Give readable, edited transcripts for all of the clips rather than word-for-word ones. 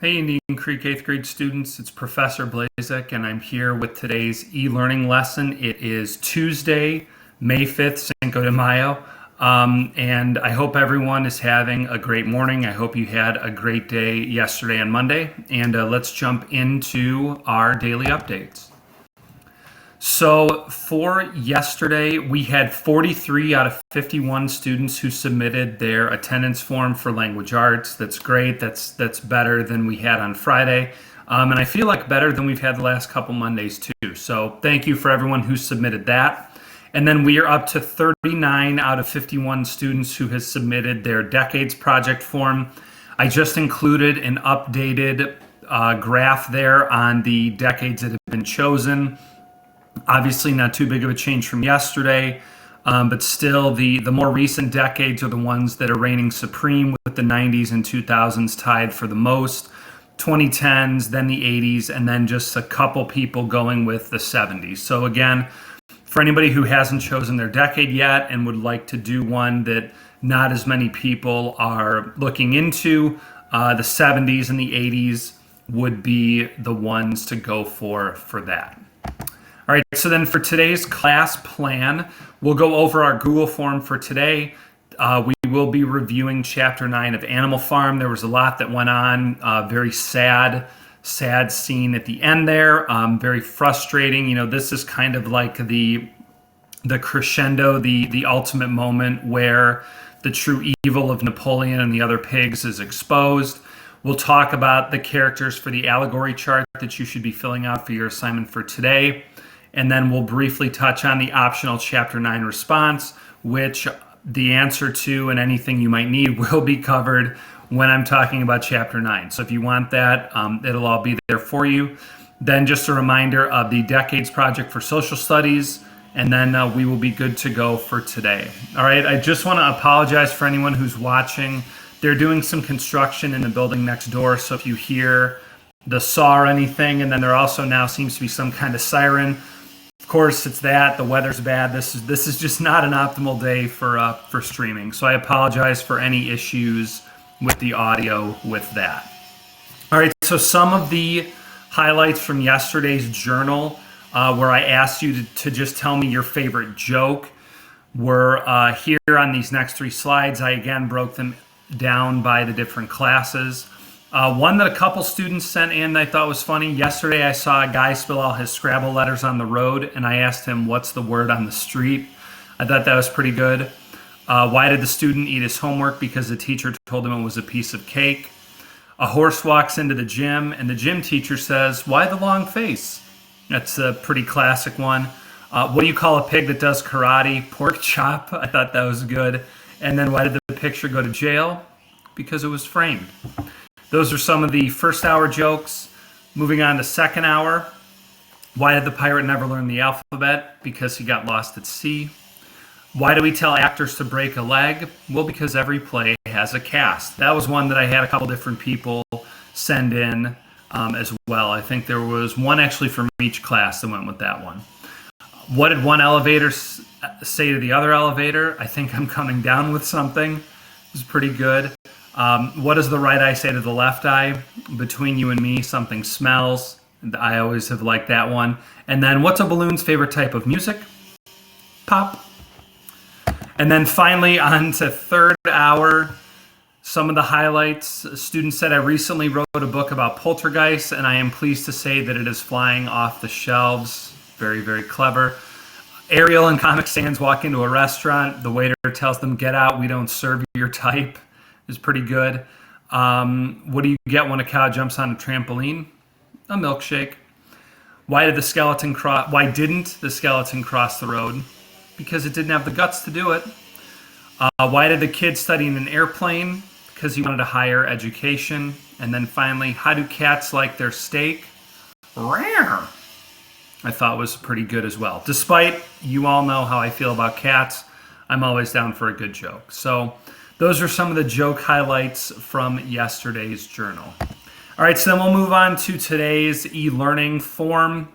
Hey, Indian Creek 8th grade students, it's Professor Blazek, and I'm here with today's e-learning lesson. It is Tuesday, May 5th, Cinco de Mayo, and I hope everyone is having a great morning. I hope you had a great day yesterday and Monday, and let's jump into our daily updates. So for yesterday, we had 43 out of 51 students who submitted their attendance form for language arts. That's great. That's better than we had on Friday. And I feel like better than we've had the last couple Mondays too. So thank you for everyone who submitted that. And then we are up to 39 out of 51 students who has submitted their decades project form. I just included an updated graph there on the decades that have been chosen. Obviously not too big of a change from yesterday, but still the more recent decades are the ones that are reigning supreme, with the 90s and 2000s tied for the most, 2010s, then the 80s, and then just a couple people going with the 70s. So again, for anybody who hasn't chosen their decade yet and would like to do one that not as many people are looking into, the 70s and the 80s would be the ones to go for that. All right, so then for today's class plan, we'll go over our Google form for today. We will be reviewing Chapter 9 of Animal Farm. There was a lot that went on, very sad scene at the end there, very frustrating. You know, this is kind of like the crescendo, the ultimate moment where the true evil of Napoleon and the other pigs is exposed. We'll talk about the characters for the allegory chart that you should be filling out for your assignment for today. And then we'll briefly touch on the optional Chapter 9 response, which the answer to and anything you might need will be covered when I'm talking about Chapter 9. So if you want that, it'll all be there for you. Then just a reminder of the Decades Project for Social Studies, and then we will be good to go for today. All right, I just want to apologize for anyone who's watching. They're doing some construction in the building next door, so if you hear the saw or anything, and then there also now seems to be some kind of siren, of course, it's that. The weather's bad. This is just not an optimal day for streaming. So I apologize for any issues with the audio with that. All right, so some of the highlights from yesterday's journal, where I asked you to just tell me your favorite joke, were here on these next three slides. I again broke them down by the different classes. One that a couple students sent in that I thought was funny. Yesterday I saw a guy spill all his Scrabble letters on the road, and I asked him, what's the word on the street? I thought that was pretty good. Why did the student eat his homework? Because the teacher told him it was a piece of cake. A horse walks into the gym, and the gym teacher says, why the long face? That's a pretty classic one. What do you call a pig that does karate? Pork chop. I thought that was good. And then why did the picture go to jail? Because it was framed. Those are some of the first hour jokes. Moving on to second hour. Why did the pirate never learn the alphabet? Because he got lost at sea. Why do we tell actors to break a leg? Well, because every play has a cast. That was one that I had a couple different people send in as well. I think there was one actually from each class that went with that one. What did one elevator say to the other elevator? I think I'm coming down with something. It was pretty good. What does the right eye say to the left eye? Between you and me, something smells. I always have liked that one. And then, what's a balloon's favorite type of music? Pop. And then finally, on to third hour. Some of the highlights. A student said, I recently wrote a book about poltergeists, and I am pleased to say that it is flying off the shelves. Very, very clever. Ariel and Comic Sans walk into a restaurant. The waiter tells them, get out, we don't serve your type. Is pretty good. What do you get when a cow jumps on a trampoline? A milkshake. Why didn't the skeleton cross the road? Because it didn't have the guts to do it. Why did the kid study in an airplane? Because he wanted a higher education. And then finally, how do cats like their steak? Rare. I thought was pretty good as well. Despite you all know how I feel about cats, I'm always down for a good joke. So those are some of the joke highlights from yesterday's journal. All right, so then we'll move on to today's e-learning form.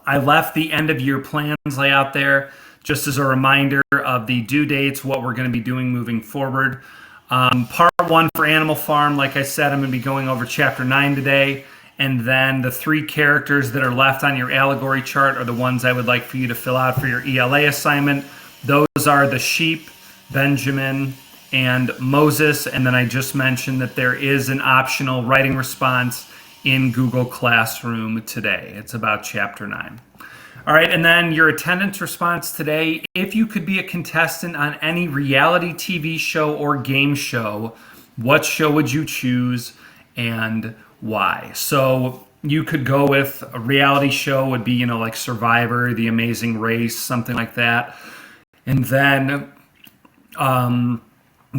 I left the end of year plans layout there just as a reminder of the due dates, what we're going to be doing moving forward. Part one for Animal Farm, like I said, I'm going to be going over chapter 9 today. And then the 3 characters that are left on your allegory chart are the ones I would like for you to fill out for your ELA assignment. Those are the sheep, Benjamin, and Moses. And then I just mentioned that there is an optional writing response in Google Classroom today. It's about chapter 9. All right, and then your attendance response today: if you could be a contestant on any reality TV show or game show, what show would you choose and why? So you could go with a reality show would be, like Survivor, The Amazing Race, something like that. And then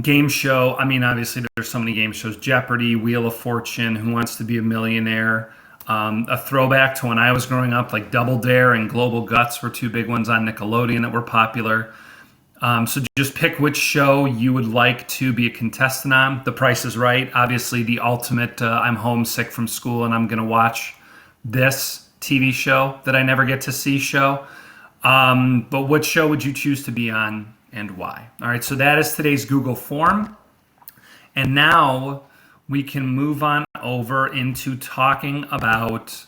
game show, obviously there's so many game shows: Jeopardy, Wheel of Fortune, Who Wants to Be a Millionaire. A throwback to when I was growing up, like Double Dare and Global Guts were 2 big ones on Nickelodeon that were popular. So just pick which show you would like to be a contestant on. The Price is Right, obviously the ultimate I'm homesick from school and I'm going to watch this TV show that I never get to see show. But which show would you choose to be on and why? All right, so that is today's Google form. And now we can move on over into talking about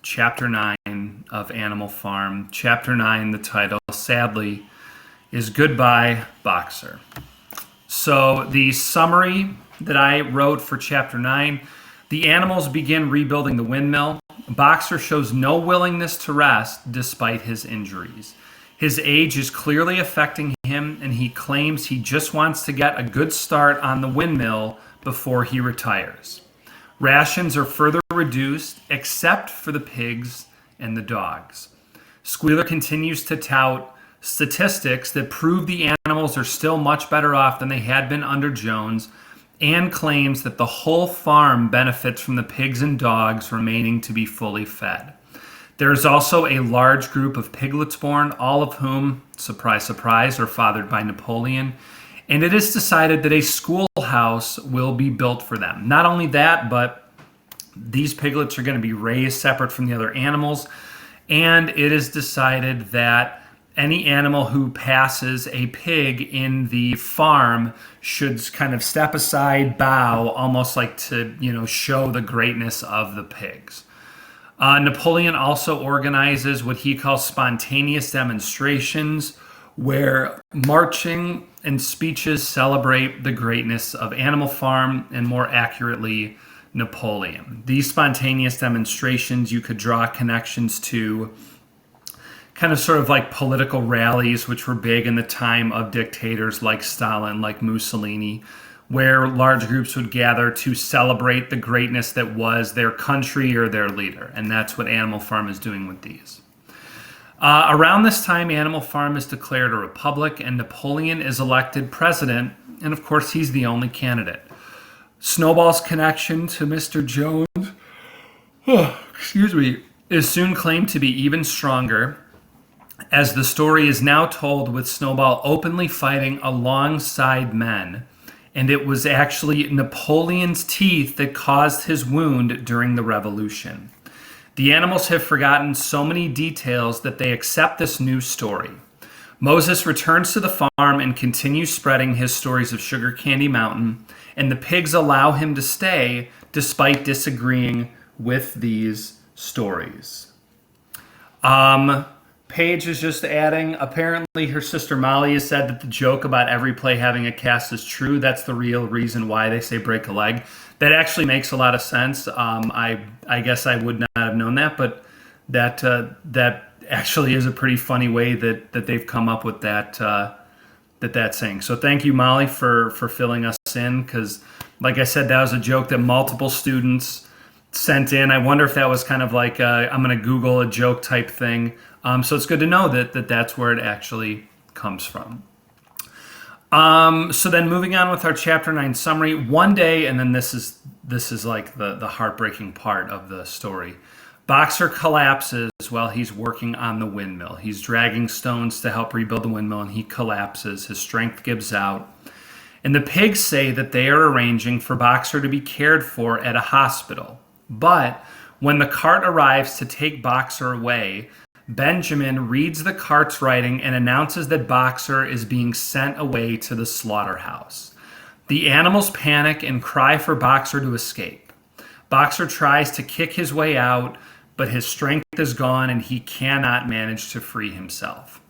chapter 9 of Animal Farm. Chapter 9, the title, sadly, is Goodbye, Boxer. So the summary that I wrote for chapter 9: the animals begin rebuilding the windmill. Boxer shows no willingness to rest despite his injuries. His age is clearly affecting him, and he claims he just wants to get a good start on the windmill before he retires. Rations are further reduced, except for the pigs and the dogs. Squealer continues to tout statistics that prove the animals are still much better off than they had been under Jones, and claims that the whole farm benefits from the pigs and dogs remaining to be fully fed. There is also a large group of piglets born, all of whom, surprise, surprise, are fathered by Napoleon. And it is decided that a schoolhouse will be built for them. Not only that, but these piglets are going to be raised separate from the other animals. And it is decided that any animal who passes a pig in the farm should kind of step aside, bow, almost like to, show the greatness of the pigs. Napoleon also organizes what he calls spontaneous demonstrations, where marching and speeches celebrate the greatness of Animal Farm, and more accurately, Napoleon. These spontaneous demonstrations, you could draw connections to kind of sort of like political rallies, which were big in the time of dictators like Stalin, like Mussolini, where large groups would gather to celebrate the greatness that was their country or their leader. And that's what Animal Farm is doing with these. Around this time, Animal Farm is declared a republic, and Napoleon is elected president, and of course, he's the only candidate. Snowball's connection to Mr. Jones, is soon claimed to be even stronger, as the story is now told with Snowball openly fighting alongside men, and it was actually Napoleon's teeth that caused his wound during the Revolution. The animals have forgotten so many details that they accept this new story. Moses returns to the farm and continues spreading his stories of Sugar Candy Mountain, and the pigs allow him to stay despite disagreeing with these stories. Paige is just adding, apparently her sister Molly has said that the joke about every play having a cast is true. That's the real reason why they say break a leg. That actually makes a lot of sense. I guess I would not have known that, but that actually is a pretty funny way that they've come up with that saying. So thank you, Molly, for filling us in, because like I said, that was a joke that multiple students sent in. I wonder if that was kind of like I'm going to Google a joke type thing. So it's good to know that that's where it actually comes from. So then moving on with our chapter 9 summary, one day, and then this is like the heartbreaking part of the story. Boxer collapses while he's working on the windmill. He's dragging stones to help rebuild the windmill, and he collapses. His strength gives out. And the pigs say that they are arranging for Boxer to be cared for at a hospital. But when the cart arrives to take Boxer away, Benjamin reads the cart's writing and announces that Boxer is being sent away to the slaughterhouse. The animals panic and cry for Boxer to escape. Boxer tries to kick his way out, but his strength is gone and he cannot manage to free himself.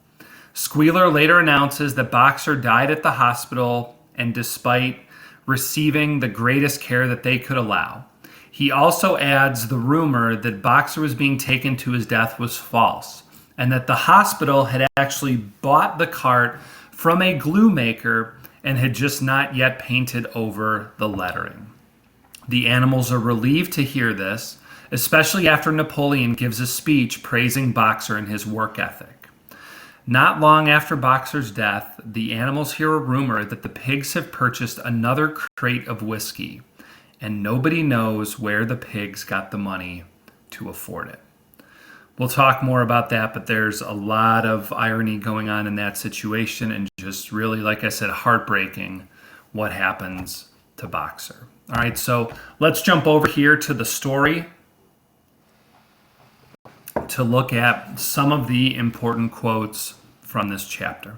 Squealer later announces that Boxer died at the hospital, and despite receiving the greatest care that they could allow. He also adds the rumor that Boxer was being taken to his death was false, and that the hospital had actually bought the cart from a glue maker and had just not yet painted over the lettering. The animals are relieved to hear this, especially after Napoleon gives a speech praising Boxer and his work ethic. Not long after Boxer's death, the animals hear a rumor that the pigs have purchased another crate of whiskey, and nobody knows where the pigs got the money to afford it. We'll talk more about that, but there's a lot of irony going on in that situation, and just really, like I said, heartbreaking what happens to Boxer. All right, so let's jump over here to the story to look at some of the important quotes from this chapter.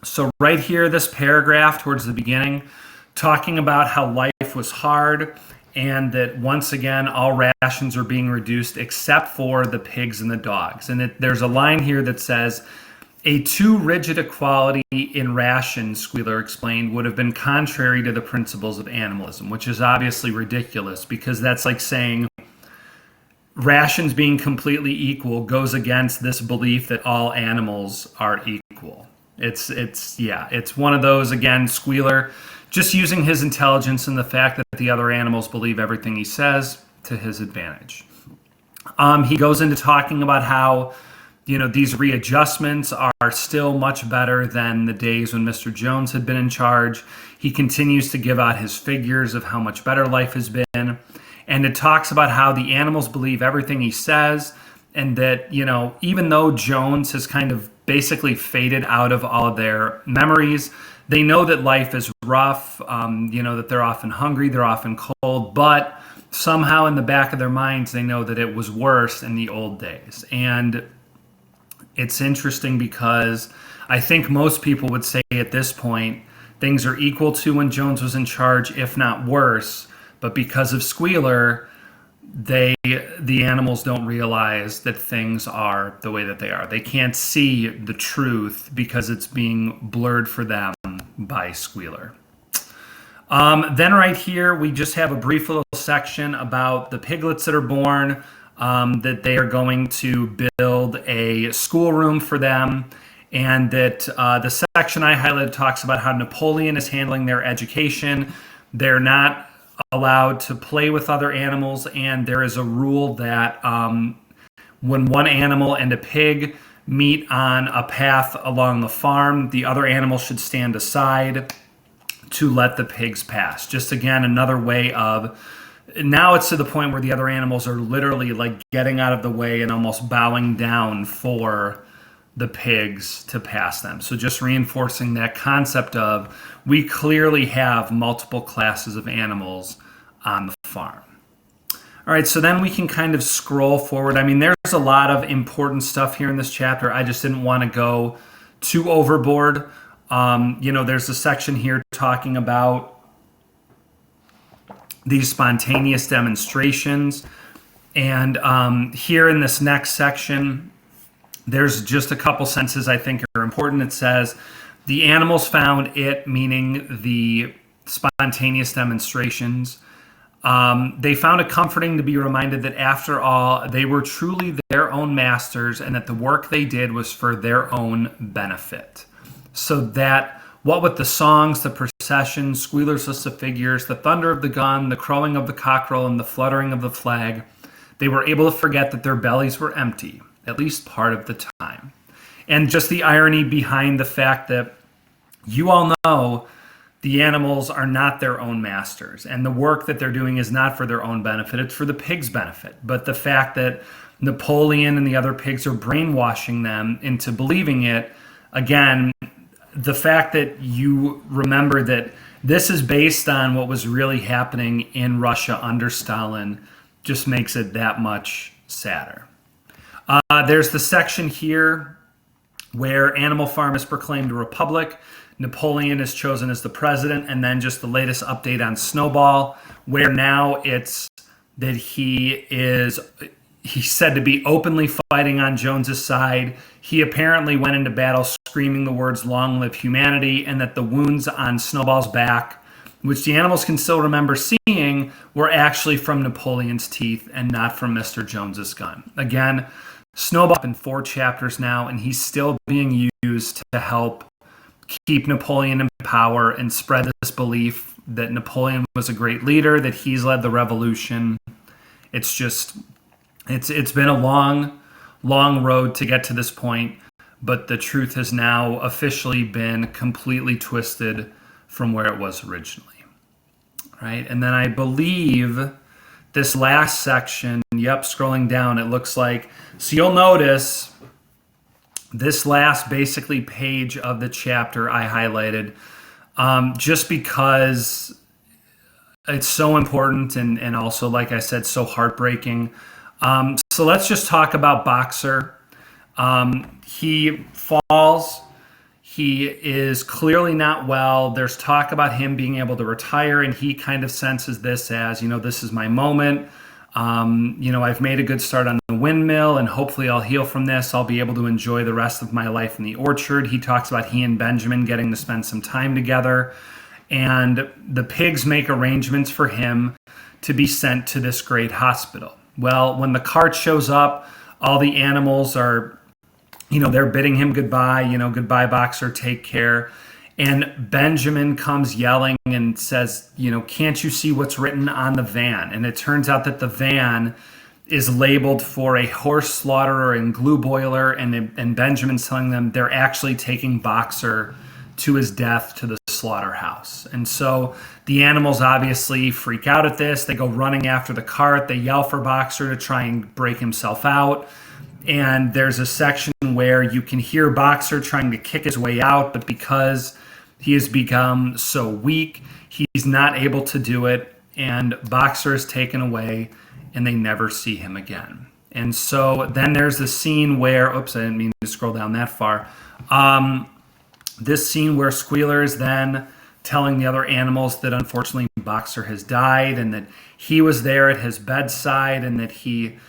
So right here, this paragraph towards the beginning, talking about how life was hard and that once again, all rations are being reduced except for the pigs and the dogs. And there's a line here that says, a too rigid equality in rations, Squealer explained, would have been contrary to the principles of animalism, which is obviously ridiculous because that's like saying rations being completely equal goes against this belief that all animals are equal. It's one of those, again, Squealer just using his intelligence and the fact that the other animals believe everything he says to his advantage. He goes into talking about how, these readjustments are still much better than the days when Mr. Jones had been in charge. He continues to give out his figures of how much better life has been. And it talks about how the animals believe everything he says, and that, even though Jones has kind of basically faded out of all of their memories, they know that life is rough, that they're often hungry, they're often cold, but somehow in the back of their minds, they know that it was worse in the old days. And it's interesting because I think most people would say at this point, things are equal to when Jones was in charge, if not worse. But because of Squealer, the animals don't realize that things are the way that they are. They can't see the truth because it's being blurred for them by Squealer. Then right here, we just have a brief little section about the piglets that are born, that they are going to build a schoolroom for them, and that the section I highlighted talks about how Napoleon is handling their education. They're not allowed to play with other animals, and there is a rule that when one animal and a pig meet on a path along the farm, the other animals should stand aside to let the pigs pass. Just again, another way of, now it's to the point where the other animals are literally like getting out of the way and almost bowing down for the pigs to pass them. So just reinforcing that concept of, we clearly have multiple classes of animals on the farm. All right, so then we can kind of scroll forward. I mean, there's a lot of important stuff here in this chapter. I just didn't want to go too overboard. There's a section here talking about these spontaneous demonstrations. And here in this next section, there's just a couple sentences I think are important. It says, the animals found it, meaning the spontaneous demonstrations. They found it comforting to be reminded that after all, they were truly their own masters and that the work they did was for their own benefit. So that what with the songs, the procession, Squealer's list of figures, the thunder of the gun, the crowing of the cockerel, and the fluttering of the flag, they were able to forget that their bellies were empty, at least part of the time. And just the irony behind the fact that you all know the animals are not their own masters, and the work that they're doing is not for their own benefit, it's for the pigs' benefit. But the fact that Napoleon and the other pigs are brainwashing them into believing it, again, the fact that you remember that this is based on what was really happening in Russia under Stalin just makes it that much sadder. There's the section here where Animal Farm is proclaimed a republic. Napoleon is chosen as the president, and then just the latest update on Snowball, where now it's that he's said to be openly fighting on Jones's side. He apparently went into battle screaming the words "Long live humanity," and that the wounds on Snowball's back, which the animals can still remember seeing, were actually from Napoleon's teeth and not from Mr. Jones's gun. Again, Snowball in 4 chapters now, and he's still being used to help keep Napoleon in power and spread this belief that Napoleon was a great leader, that he's led the revolution. It's been a long road to get to this point, but the truth has now officially been completely twisted from where it was originally. Right? And then I believe this last section, scrolling down, it looks like, so you'll notice this last basically page of the chapter I highlighted, just because it's so important and also, like I said, so heartbreaking. So let's just talk about Boxer. He falls. He is clearly not well. There's talk about him being able to retire, and he kind of senses this as, this is my moment. I've made a good start on the windmill, and hopefully I'll heal from this. I'll be able to enjoy the rest of my life in the orchard. He talks about he and Benjamin getting to spend some time together, and the pigs make arrangements for him to be sent to this great hospital. Well, when the cart shows up, all the animals are, they're bidding him goodbye, goodbye, Boxer, take care. And Benjamin comes yelling and says, can't you see what's written on the van? And it turns out that the van is labeled for a horse slaughterer and glue boiler. And Benjamin's telling them they're actually taking Boxer to his death to the slaughterhouse. And so the animals obviously freak out at this. They go running after the cart. They yell for Boxer to try and break himself out. And there's a section where you can hear Boxer trying to kick his way out, but because he has become so weak, he's not able to do it, and Boxer is taken away, and they never see him again. And so then there's the scene where, oops, I didn't mean to scroll down that far. This scene where Squealer is then telling the other animals that unfortunately Boxer has died, and that he was there at his bedside, and that he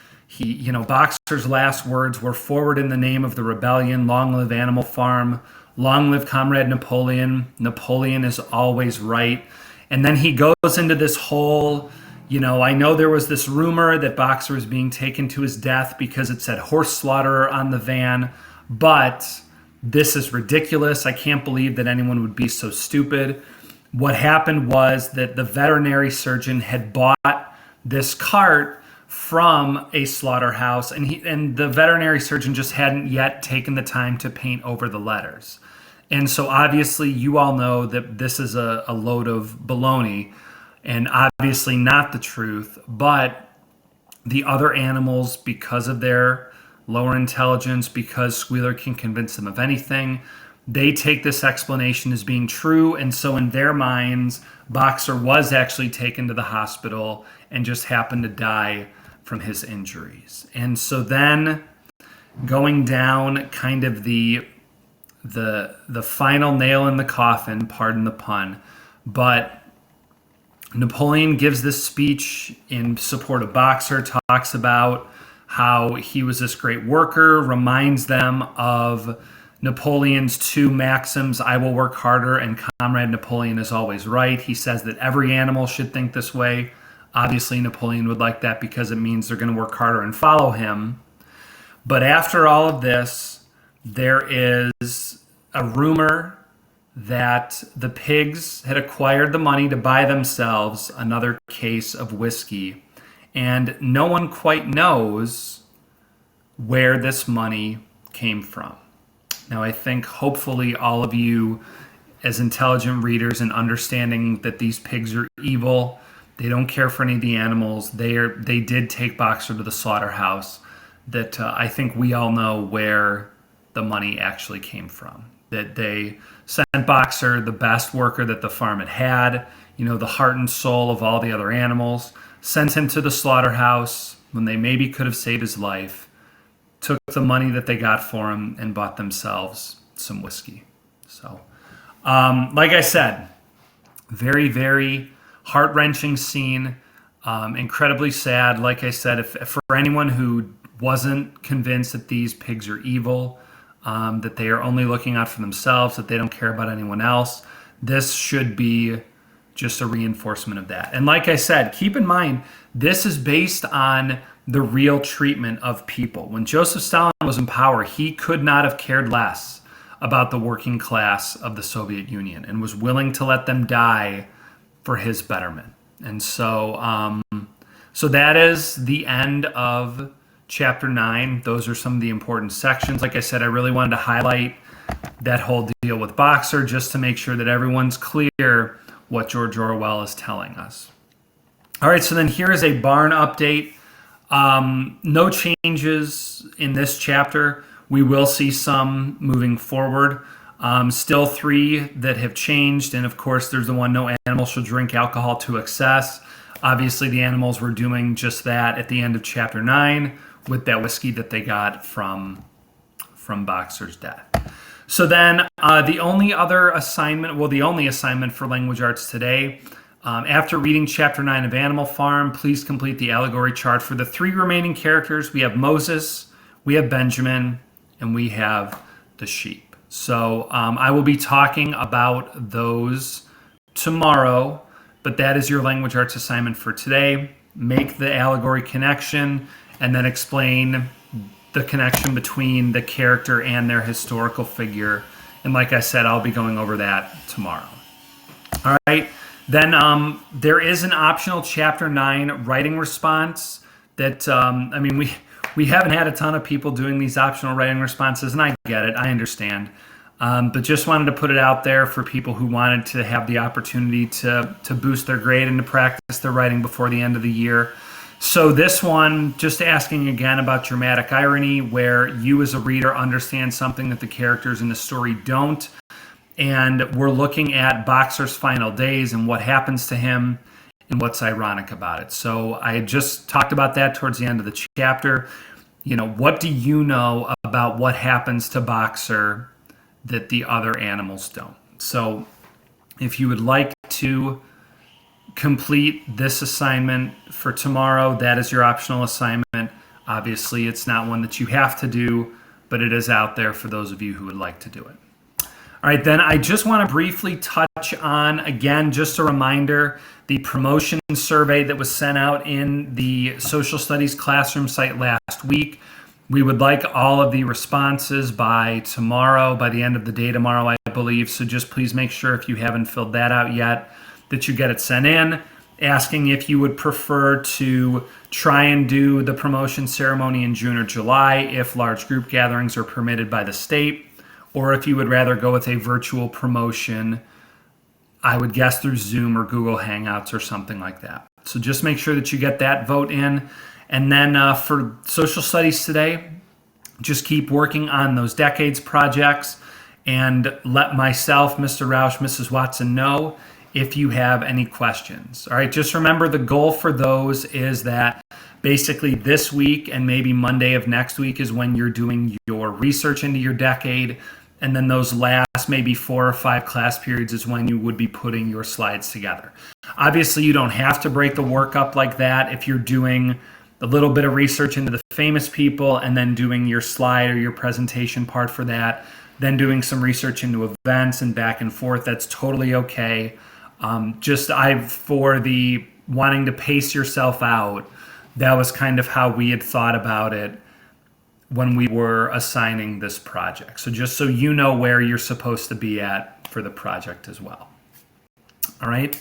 Boxer's last words were, "Forward in the name of the rebellion, long live Animal Farm, long live Comrade Napoleon. Napoleon is always right." And then he goes into this whole, I know there was this rumor that Boxer was being taken to his death because it said horse slaughterer on the van, but this is ridiculous. I can't believe that anyone would be so stupid. What happened was that the veterinary surgeon had bought this cart from a slaughterhouse, and the veterinary surgeon just hadn't yet taken the time to paint over the letters. And so obviously you all know that this is a load of baloney, and obviously not the truth, but the other animals, because of their lower intelligence, because Squealer can convince them of anything, they take this explanation as being true, and so in their minds, Boxer was actually taken to the hospital and just happened to die from his injuries. And so then going down kind of the final nail in the coffin, pardon the pun, but Napoleon gives this speech in support of Boxer, talks about how he was this great worker, reminds them of Napoleon's 2 maxims, "I will work harder," and "Comrade Napoleon is always right." He says that every animal should think this way. Obviously, Napoleon would like that because it means they're going to work harder and follow him. But after all of this, there is a rumor that the pigs had acquired the money to buy themselves another case of whiskey. And no one quite knows where this money came from. Now, I think hopefully all of you, as intelligent readers and understanding that these pigs are evil, they don't care for any of the animals, they did take Boxer to the slaughterhouse, that I think we all know where the money actually came from. That they sent Boxer, the best worker that the farm had had, the heart and soul of all the other animals, sent him to the slaughterhouse when they maybe could have saved his life, took the money that they got for him and bought themselves some whiskey. So Like I said, very, very heart-wrenching scene, incredibly sad. Like I said, if for anyone who wasn't convinced that these pigs are evil, that they are only looking out for themselves, that they don't care about anyone else, this should be just a reinforcement of that. And like I said, keep in mind, this is based on the real treatment of people. When Joseph Stalin was in power, he could not have cared less about the working class of the Soviet Union and was willing to let them die for his betterment. And so, so that is the end of chapter 9. Those are some of the important sections. Like I said, I really wanted to highlight that whole deal with Boxer just to make sure that everyone's clear what George Orwell is telling us. All right, so then here is a barn update. No changes in this chapter. We will see some moving forward. Still 3 that have changed, and of course there's the one, no animal shall drink alcohol to excess. Obviously the animals were doing just that at the end of chapter 9 with that whiskey that they got from Boxer's death. So then the only assignment for language arts today, after reading chapter 9 of Animal Farm, please complete the allegory chart for the 3 remaining characters. We have Moses, we have Benjamin, and we have the sheep. So I will be talking about those tomorrow, but that is your language arts assignment for today. Make the allegory connection and then explain the connection between the character and their historical figure. And like I said, I'll be going over that tomorrow. All right. Then there is an optional chapter 9 writing response that, we haven't had a ton of people doing these optional writing responses, and I get it, I understand. But just wanted to put it out there for people who wanted to have the opportunity to boost their grade and to practice their writing before the end of the year. So this one, just asking again about dramatic irony, where you as a reader understand something that the characters in the story don't. And we're looking at Boxer's final days and what happens to him and what's ironic about it. So I had just talked about that towards the end of the chapter. You know, what do you know about what happens to Boxer that the other animals don't? So if you would like to complete this assignment for tomorrow, that is your optional assignment. Obviously, it's not one that you have to do, but it is out there for those of you who would like to do it. All right, then I just want to briefly touch on, again, just a reminder, the promotion survey that was sent out in the social studies classroom site last week. We would like all of the responses by tomorrow, by the end of the day tomorrow, I believe. So just please make sure if you haven't filled that out yet, that you get it sent in, asking if you would prefer to try and do the promotion ceremony in June or July if large group gatherings are permitted by the state, or if you would rather go with a virtual promotion, I would guess through Zoom or Google Hangouts or something like that. So just make sure that you get that vote in. And then for social studies today, just keep working on those decades projects and let myself, Mr. Roush, Mrs. Watson know if you have any questions. All right, just remember the goal for those is that basically this week and maybe Monday of next week is when you're doing your research into your decade. And then those last maybe 4 or 5 class periods is when you would be putting your slides together. Obviously, you don't have to break the work up like that if you're doing a little bit of research into the famous people and then doing your slide or your presentation part for that, then doing some research into events and back and forth. That's totally okay. For the wanting to pace yourself out, that was kind of how we had thought about it when we were assigning this project. So just so you know where you're supposed to be at for the project as well. All right.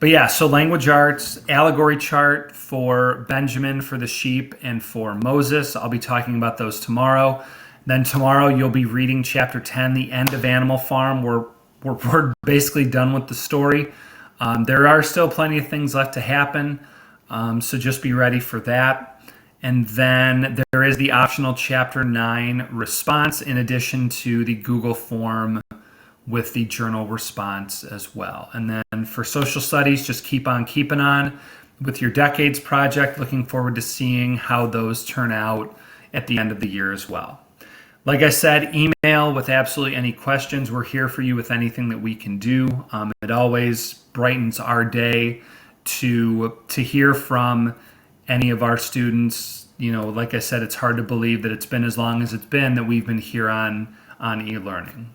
But yeah, so language arts, allegory chart for Benjamin, for the sheep, and for Moses. I'll be talking about those tomorrow. Then tomorrow you'll be reading chapter 10, the end of Animal Farm. We're basically done with the story. There are still plenty of things left to happen, so just be ready for that. And then there is the optional chapter 9 response in addition to the Google form with the journal response as well. And then for social studies, just keep on keeping on with your decades project. Looking forward to seeing how those turn out at the end of the year as well. Like I said, email with absolutely any questions. We're here for you with anything that we can do. It always brightens our day to hear from any of our students. You know, like I said, it's hard to believe that it's been as long as it's been that we've been here on e-learning.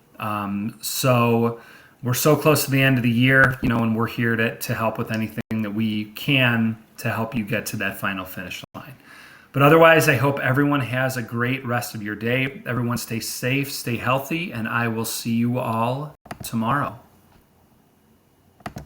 So we're so close to the end of the year, you know, and we're here to help with anything that we can to help you get to that final finish line. But otherwise, I hope everyone has a great rest of your day. Everyone stay safe, stay healthy, and I will see you all tomorrow.